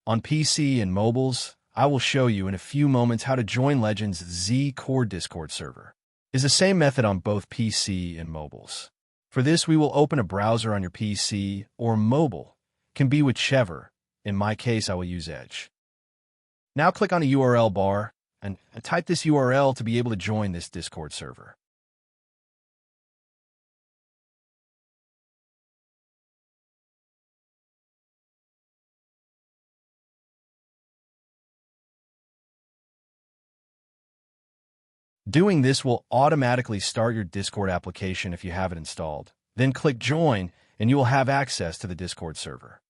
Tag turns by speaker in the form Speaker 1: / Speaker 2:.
Speaker 1: On PC and mobiles, I will show you in a few moments how to join Legends Z Core Discord server. It's the same method on both PC and mobiles. For this, we will open a browser on your PC or mobile. Can be whichever. In my case, I will use Edge. Now click on the URL bar and type this URL to be able to join this Discord server. Doing this will automatically start your Discord application if you have it installed. Then click Join, and you will have access to the Discord server.